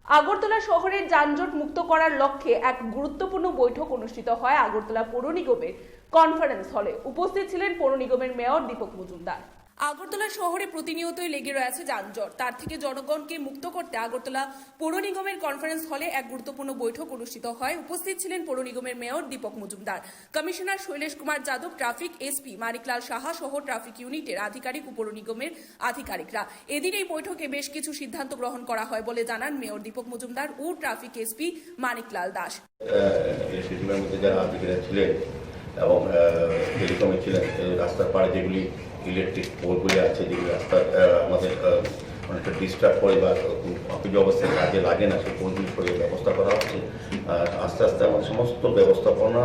আগরতলা শহরের যানজট মুক্ত করার লক্ষ্যে এক গুরুত্বপূর্ণ বৈঠক অনুষ্ঠিত হয় আগরতলা পৌর নিগমের কনফারেন্স হলে। উপস্থিত ছিলেন পৌর নিগমের মেয়র দীপক মজুমদার। আগরতলা শহরে প্রতিনিয়তই লেগে রয়েছে যানজট, তার থেকে জনগণকে মুক্ত করতে আগরতলা পৌর নিগমের কনফারেন্স হলে এক গুরুত্বপূর্ণ বৈঠক অনুষ্ঠিত হয়। উপস্থিত ছিলেন পৌর নিগমের mayor Dipak Majumdar, commissioner Shailesh Kumar Yadav, traffic SP Maniklal Saha সহ ট্রাফিক ইউনিটের আধিকারিক ও পৌর নিগমের আধিকারিকরা। এদিন এই বৈঠকে বেশ কিছু সিদ্ধান্ত গ্রহণ করা হয় বলে জানান মেয়র দীপক মজুমদার ও ট্রাফিক এসপি মানিকলাল দাস। এবং টেলিকমে ছিলেন, রাস্তার পাড়ে যেগুলি ইলেকট্রিক পোলগুলি আছে, যেগুলি রাস্তার আমাদের অনেকটা ডিস্টার্ব করে বা অপিজ অবস্থায় কাজে লাগে না, সেই পোলগুলি করে ব্যবস্থা করা হচ্ছে। আর আস্তে আস্তে আমাদের সমস্ত ব্যবস্থাপনা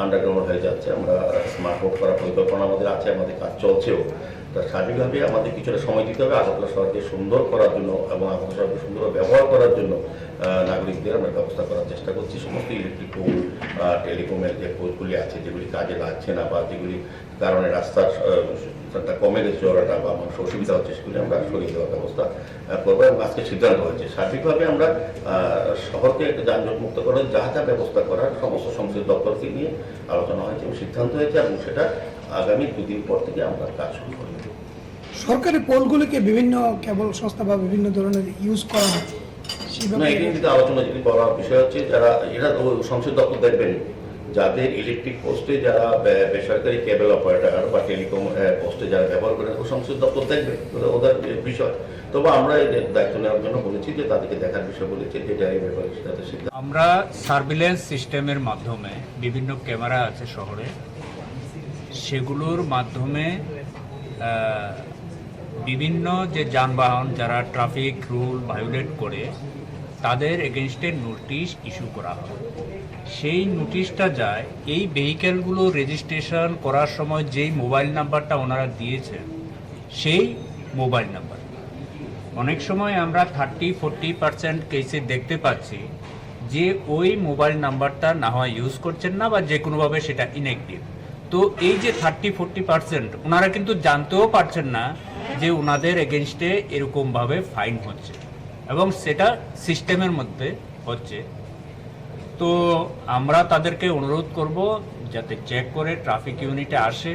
আন্ডারগ্রাউন্ড হয়ে যাচ্ছে। আমরা স্মার্ট বোর্ড করার পরিকল্পনা আমাদের আছে, আমাদের কাজ চলছেও। তা স্বাভাবিকভাবে আমাদের কিছুটা সময় দিতে হবে আগরতলা শহরকে সুন্দর করার জন্য এবং আগরতলা শহরকে সুন্দর ব্যবহার করার জন্য নাগরিকদের আমরা ব্যবস্থা করার চেষ্টা করছি। সমস্ত ইলেকট্রিক পোল, টেলিকমের যে পোলগুলি আছে, যেগুলি কাজে লাগছে না বা যেগুলি কারণে রাস্তার কমে গেছে চড়াটা বা মানুষ অসুবিধা হচ্ছে, সেগুলি আমরা সরিয়ে দেওয়ার ব্যবস্থা করবো। এবং আজকে সিদ্ধান্ত হয়েছে সার্বিকভাবে আমরা শহরকে যানজট মুক্ত করার যা যা ব্যবস্থা করার সমস্ত সংশ্লিষ্ট দপ্তরকে নিয়ে আলোচনা হয়েছে এবং সিদ্ধান্ত হয়েছে, এবং সেটা আগামী দুদিন পর থেকে আমরা কাজ শুরু করব। সরকারি পোলগুলিকে বিভিন্ন কেবল সংস্থা বা বিভিন্ন ধরনের ইউজ করা হয় না, এখানে যদি আলোচনা যদি করার বিষয় হচ্ছে, যারা এরা সংসদ দপ্তর দেখবেন, যাদের ইলেকট্রিক পোস্টে যারা বেসরকারি কেবল অপারেটর বা টেলিকম পোস্টে যারা ব্যবহার করেন, ও সংসদ দপ্তর দেখবে, ওদের বিষয়। তবে আমরা এদের দায়িত্ব নেওয়ার জন্য বলেছি যে তাদেরকে দেখার বিষয় বলেছি, যেটা এই ব্যাপারে আমরা সার্ভিলেন্স সিস্টেমের মাধ্যমে বিভিন্ন ক্যামেরা আছে শহরে, সেগুলোর মাধ্যমে বিভিন্ন যে যানবাহন যারা ট্রাফিক রুল ভায়োলেট করে তাদের এগেনস্টে নোটিশ ইস্যু করা হয়। সেই নোটিশটা যায় এই ভেহিক্যালগুলো রেজিস্ট্রেশন করার সময় যেই মোবাইল নাম্বারটা ওনারা দিয়েছেন সেই মোবাইল নাম্বার। অনেক সময় আমরা 30-40% কেসে দেখতে পাচ্ছি যে ওই মোবাইল নাম্বারটা না হয় ইউজ করছেন না বা যে কোনোভাবে সেটা ইনঅ্যাক্টিভ। তো এই যে 30-40% ওনারা কিন্তু জানতেও পারছেন না যে ওনাদের এগেনস্টে এরকমভাবে ফাইন হচ্ছে এবং সেটা সিস্টেমের মধ্যে হচ্ছে। তো আমরা তাদেরকে অনুরোধ করব যাতে চেক করে ট্রাফিক ইউনিটে আসে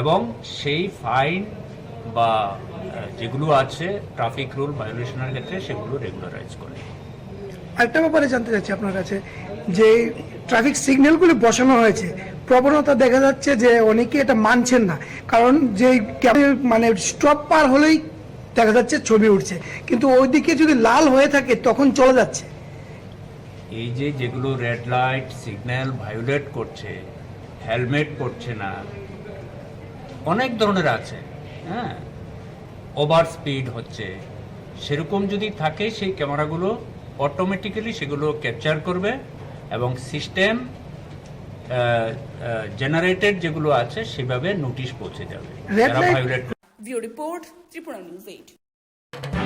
এবং সেই ফাইন বা যেগুলো আছে ট্রাফিক রুল ভায়োলেশনের ক্ষেত্রে সেগুলো রেগুলারাইজ করে। আরেকটা ব্যাপারে জানতে চাচ্ছি আপনার কাছে, যে ট্রাফিক সিগন্যালগুলি বসানো হয়েছে, প্রবণতা দেখা যাচ্ছে যে অনেকে এটা মানছেন না, কারণ যে মানে স্টপ পার হলেই দেখা যাচ্ছে ছবি উঠছে, কিন্তু ওইদিকে যদি লাল হয়ে থাকে তখন চলে যাচ্ছে। এই যে যেগুলো রেড লাইট সিগন্যাল ভায়োলেট করছে, হেলমেট পরছে না, অনেক ধরনের আছে, হ্যাঁ, ওভার স্পিড হচ্ছে, সেরকম যদি থাকে সেই ক্যামেরাগুলো অটোমেটিক্যালি সেগুলো ক্যাপচার করবে এবং সিস্টেম জেনারেটেড যেগুলো আছে সেভাবে নোটিশ পৌঁছে যাবে। Report Tripura news 8।